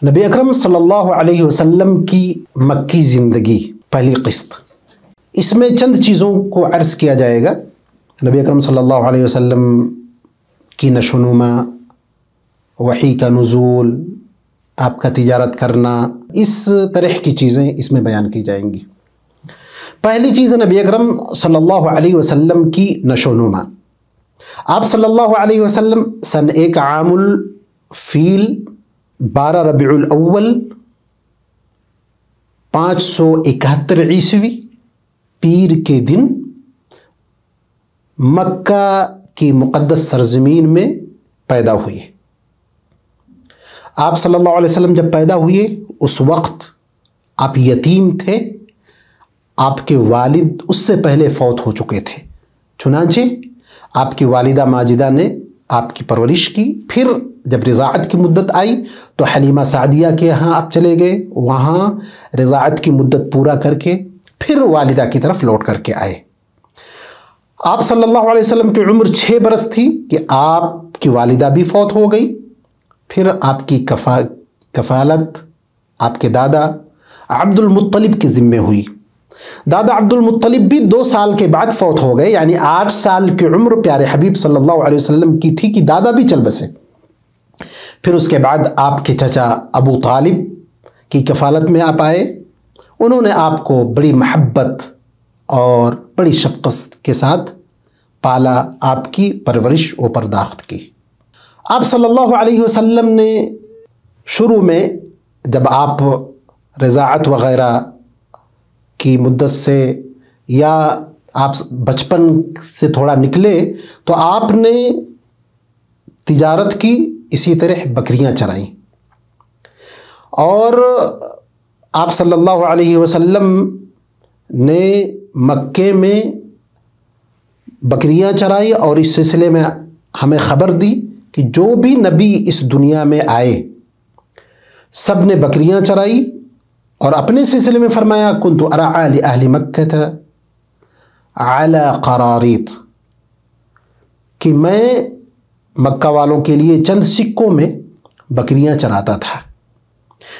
نبی اکرم صلی اللہ علیہ وسلم کی مکی زندگی پہلی قسط، اس میں چند چیزوں کو عرض کیا جائے گا۔ نبی اکرم صلی اللہ علیہ وسلم کی نشو و نما، وحی کا نزول، آپ کا تجارت کرنا، اس طرح کی چیزیں اس میں بیان کی جائیں گی۔ پہلی چیز ہے نبی اکرم صلی اللہ علیہ وسلم کی نشو و نما۔ آپ صلی اللہ علیہ وسلم سن 1 عام الفیل 12 ربیع الاول 571 عیسوی پیر کے دن مکہ کی مقدس سرزمین میں پیدا ہوئے۔ آپ صلی اللہ علیہ وسلم جب پیدا ہوئے اس وقت آپ یتیم تھے، آپ کے والد اس سے پہلے فوت ہو چکے تھے، چنانچہ آپ کی والدہ ماجدہ نے آپ کی پرورش کی۔ پھر جب رضاعت کی مدت آئی تو حلیمہ سعدیہ کے یہاں آپ چلے گئے، وہاں رضاعت کی مدت پورا کر کے پھر والدہ کی طرف لوٹ کر کے آئے۔ آپ صلی اللہ علیہ وسلم کی عمر 6 برس تھی کہ آپ کی والدہ بھی فوت ہو گئی۔ پھر آپ کی کفالت آپ کے دادا عبد المطلب کے ذمے ہوئی۔ دادا عبد المطلب بھی 2 سال کے بعد فوت ہو گئے، یعنی 8 سال کی عمر پیارے حبیب صلی اللہ علیہ وسلم کی تھی کہ دادا بھی چل بسے۔ پھر اس کے بعد آپ کے چچا ابو طالب کی کفالت میں آپ آئے۔ انہوں نے آپ کو بڑی محبت اور بڑی شفقت کے ساتھ پالا، آپ کی پرورش و پرداخت کی۔ آپ صلی اللہ علیہ وسلم نے شروع میں جب آپ رضاعت وغیرہ کی مدت سے یا آپ بچپن سے تھوڑا نکلے تو آپ نے تجارت کی، اسی طرح بکریاں چرائیں، اور آپ صلی اللہ علیہ وسلم نے مکے میں بکریاں چرائی، اور اس سلسلے میں ہمیں خبر دی کہ جو بھی نبی اس دنیا میں آئے سب نے بکریاں چرائی، اور اپنے سلسلے میں فرمایا کنت ارعی لأہل مکہ علی قراریط، کہ میں مکہ والوں کے لیے چند سکوں میں بکریاں چراتا تھا۔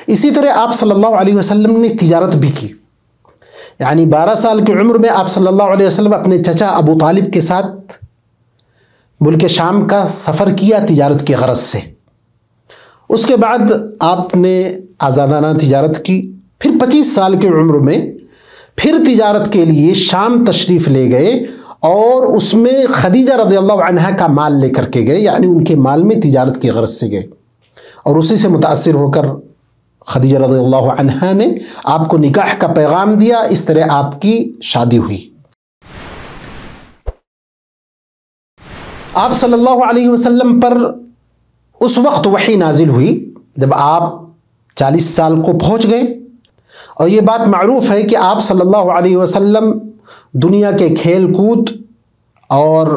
اسی طرح آپ صلی اللہ علیہ وسلم نے تجارت بھی کی، یعنی 12 سال کی عمر میں آپ صلی اللہ علیہ وسلم اپنے چچا ابو طالب کے ساتھ ملک شام کا سفر کیا تجارت کی غرض سے۔ اس کے بعد آپ نے آزادانہ تجارت کی۔ پھر 25 سال کی عمر میں پھر تجارت کے لیے شام تشریف لے گئے، اور اس میں خدیجہ رضی اللہ عنہا کا مال لے کر کے گئے، یعنی ان کے مال میں تجارت کی غرض سے گئے، اور اسی سے متاثر ہو کر خدیجہ رضی اللہ عنہا نے آپ کو نکاح کا پیغام دیا۔ اس طرح آپ کی شادی ہوئی۔ آپ صلی اللہ علیہ وسلم پر اس وقت وحی نازل ہوئی جب آپ 40 سال کو پہنچ گئے، اور یہ بات معروف ہے کہ آپ صلی اللہ علیہ وسلم دنیا کے کھیل کود اور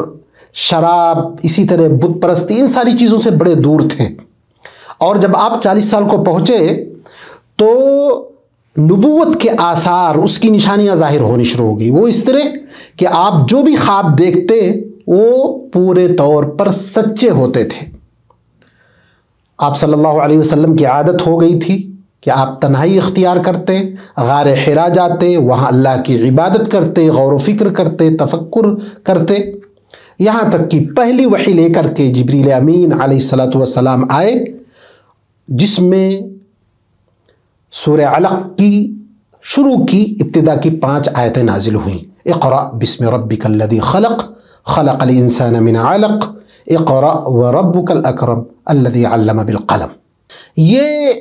شراب، اسی طرح بت پرستی، ان ساری چیزوں سے بڑے دور تھے۔ اور جب آپ 40 سال کو پہنچے تو نبوت کے آثار، اس کی نشانیاں ظاہر ہونی شروع ہو گئی۔ وہ اس طرح کہ آپ جو بھی خواب دیکھتے وہ پورے طور پر سچے ہوتے تھے۔ آپ صلی اللہ علیہ وسلم کی عادت ہو گئی تھی کہ آپ تنہائی اختیار کرتے، غار حرا جاتے، وہاں اللہ کی عبادت کرتے، غور و فکر کرتے، تفکر کرتے، یہاں تک کہ پہلی وحی لے کر کے جبریل امین علیہ السلام آئے، جس میں سورہ علق کی شروع کی ابتدا کی 5 آیتیں نازل ہوئیں۔ اقرأ بسم ربک الذی خلق، خلق الانسان من علق، اقرأ وربک الاکرم الذی علم بالقلم۔ یہ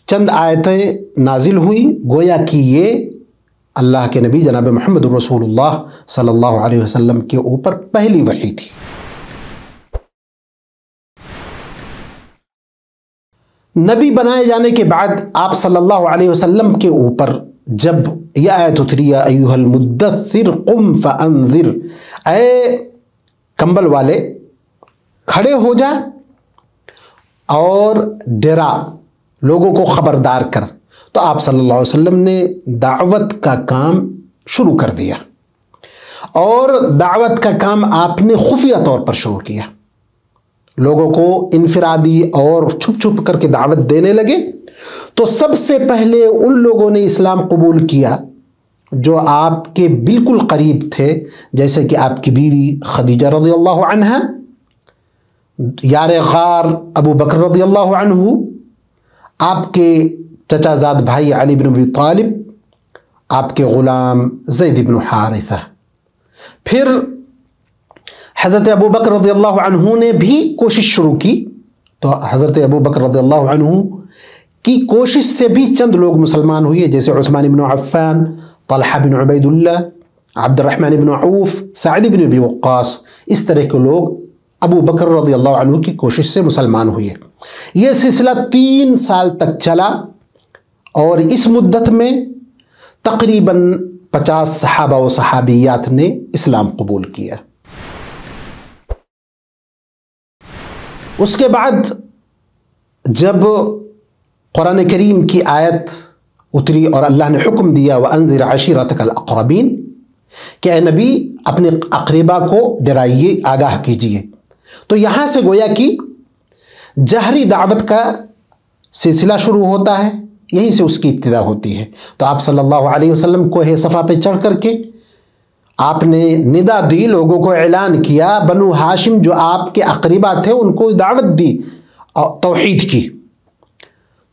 چند آیتیں نازل ہوئیں، گویا کہ یہ اللہ کے نبی جناب محمد رسول اللہ صلی اللہ علیہ وسلم کے اوپر پہلی وحی تھی۔ نبی بنائے جانے کے بعد آپ صلی اللہ علیہ وسلم کے اوپر جب یہ آیت اتری یا ایھا المدثر قم فانذر، اے کمبل والے کھڑے ہو جا اور ڈرا، لوگوں کو خبردار کر، تو آپ صلی اللہ علیہ وسلم نے دعوت کا کام شروع کر دیا، اور دعوت کا کام آپ نے خفیہ طور پر شروع کیا۔ لوگوں کو انفرادی اور چھپ چھپ کر کے دعوت دینے لگے تو سب سے پہلے ان لوگوں نے اسلام قبول کیا جو آپ کے بالکل قریب تھے، جیسے کہ آپ کی بیوی خدیجہ رضی اللہ عنہا، یار غار ابو بکر رضی اللہ عنہ، آپ کے چچا زاد بھائی علی بن ابی طالب، آپ کے غلام زید بن حارثہ۔ پھر حضرت ابو بکر رضی اللہ عنہ نے بھی کوشش شروع کی، تو حضرت ابو بکر رضی اللہ عنہ کی کوشش سے بھی چند لوگ مسلمان ہوئے، جیسے عثمان بن عفان، طلحہ بن عبید اللہ، عبد الرحمن بن عوف، سعد بن ابی وقاص، اس طرح کے لوگ ابو بکر رضی اللہ عنہ کی کوشش سے مسلمان ہوئے۔ یہ سلسلہ 3 سال تک چلا اور اس مدت میں تقریباً 50 صحابہ و صحابیات نے اسلام قبول کیا۔ اس کے بعد جب قرآن کریم کی آیت اتری اور اللہ نے حکم دیا وَأَنذِرْ عَشِيرَتَكَ الْأَقْرَبِينَ کہ اے نبی اپنے اقربا کو ڈرائیے، آگاہ کیجیے، تو یہاں سے گویا کہ جہری دعوت کا سلسلہ شروع ہوتا ہے، یہیں سے اس کی ابتدا ہوتی ہے۔ تو آپ صلی اللہ علیہ وسلم کوہ صفا پہ چڑھ کر کے آپ نے ندا دی، لوگوں کو اعلان کیا، بنو ہاشم جو آپ کے اقربا تھے ان کو دعوت دی توحید کی۔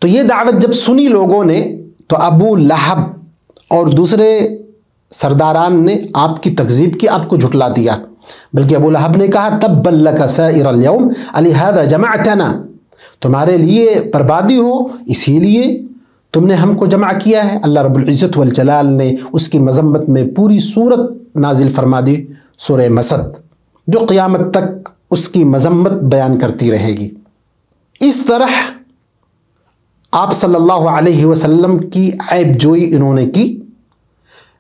تو یہ دعوت جب سنی لوگوں نے تو ابو لہب اور دوسرے سرداران نے آپ کی تکذیب کی، آپ کو جھٹلا دیا، بلکہ ابو لہب نے کہا تبا لک سائر اليوم لہذا جمعتنا، تمہارے لیے بربادی ہو اسی لیے تم نے ہم کو جمع کیا ہے۔ اللہ رب العزت والجلال نے اس کی مذمت میں پوری سورت نازل فرما دی، سورہ مسد، جو قیامت تک اس کی مذمت بیان کرتی رہے گی۔ اس طرح آپ صلی اللہ علیہ وسلم کی عیب جوئی انہوں نے کی،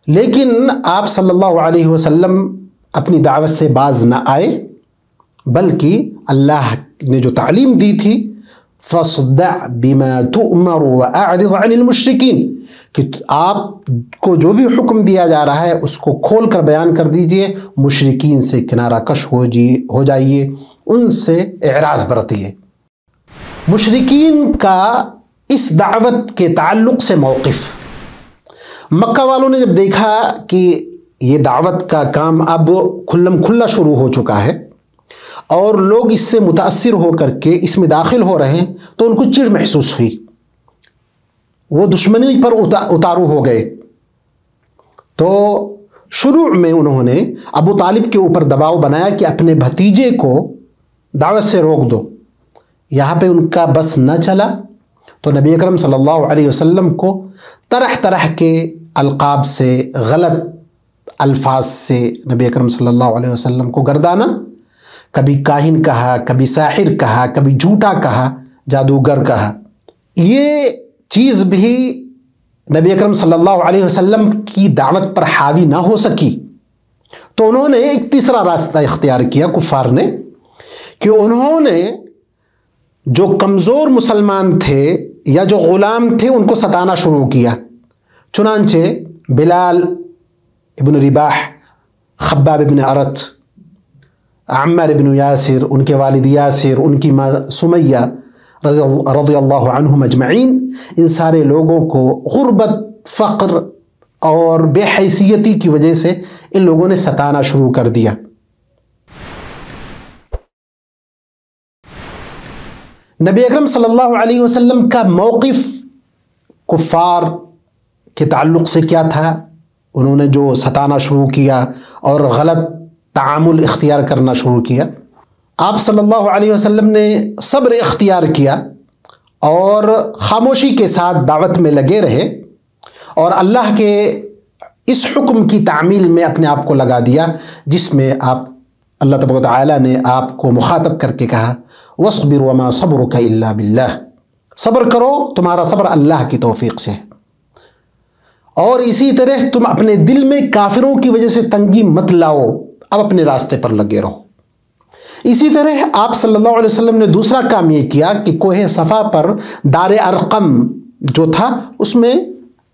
لیکن آپ صلی اللہ علیہ وسلم اپنی دعوت سے باز نہ آئے، بلکہ اللہ نے جو تعلیم دی تھی فَاصْدَعْ بِمَا تُؤْمَرُ وَأَعْرِضْ عَنِ الْمُشْرِكِينَ، کہ آپ کو جو بھی حکم دیا جا رہا ہے اس کو کھول کر بیان کر دیجئے، مشرکین سے کنارہ کش ہو جائیے، ان سے اعراض برتیے۔ مشرکین کا اس دعوت کے تعلق سے موقف، مکہ والوں نے جب دیکھا کہ یہ دعوت کا کام اب کھلم کھلا شروع ہو چکا ہے اور لوگ اس سے متاثر ہو کر کے اس میں داخل ہو رہے ہیں، تو ان کو چڑ محسوس ہوئی، وہ دشمنی پر اتارو ہو گئے۔ تو شروع میں انہوں نے ابو طالب کے اوپر دباؤ بنایا کہ اپنے بھتیجے کو دعوت سے روک دو۔ یہاں پہ ان کا بس نہ چلا تو نبی اکرم صلی اللہ علیہ وسلم کو طرح طرح کے القاب سے، غلط الفاظ سے نبی اکرم صلی اللہ علیہ وسلم کو گردانا، کبھی کاہن کہا، کبھی ساحر کہا، کبھی جھوٹا کہا، جادوگر کہا۔ یہ چیز بھی نبی اکرم صلی اللہ علیہ وسلم کی دعوت پر حاوی نہ ہو سکی، تو انہوں نے ایک تیسرا راستہ اختیار کیا کفار نے، کہ انہوں نے جو کمزور مسلمان تھے یا جو غلام تھے ان کو ستانا شروع کیا۔ چنانچہ بلال ابن رباح، خباب ابن ارت، عمار ابن یاسر، ان کے والد یاسر، ان کی ماں سمیہ رضی اللہ عنہم اجمعین، ان سارے لوگوں کو غربت، فقر اور بے حیثیتی کی وجہ سے ان لوگوں نے ستانا شروع کر دیا۔ نبی اکرم صلی اللہ علیہ وسلم کا موقف کفار کے تعلق سے کیا تھا؟ انہوں نے جو ستانا شروع کیا اور غلط تعامل اختیار کرنا شروع کیا، آپ صلی اللہ علیہ وسلم نے صبر اختیار کیا اور خاموشی کے ساتھ دعوت میں لگے رہے، اور اللہ کے اس حکم کی تعمیل میں اپنے آپ کو لگا دیا جس میں آپ اللہ تبارک و تعالیٰ نے آپ کو مخاطب کر کے کہا وَاصْبِرْ وَمَا صَبْرُكَ إِلَّا بِاللَّهِ، صبر کرو، تمہارا صبر اللہ کی توفیق سے ہے۔ اور اسی طرح تم اپنے دل میں کافروں کی وجہ سے تنگی مت لاؤ، اب اپنے راستے پر لگے رہو۔ اسی طرح آپ صلی اللہ علیہ وسلم نے دوسرا کام یہ کیا کہ کوہ صفا پر دار ارقم جو تھا اس میں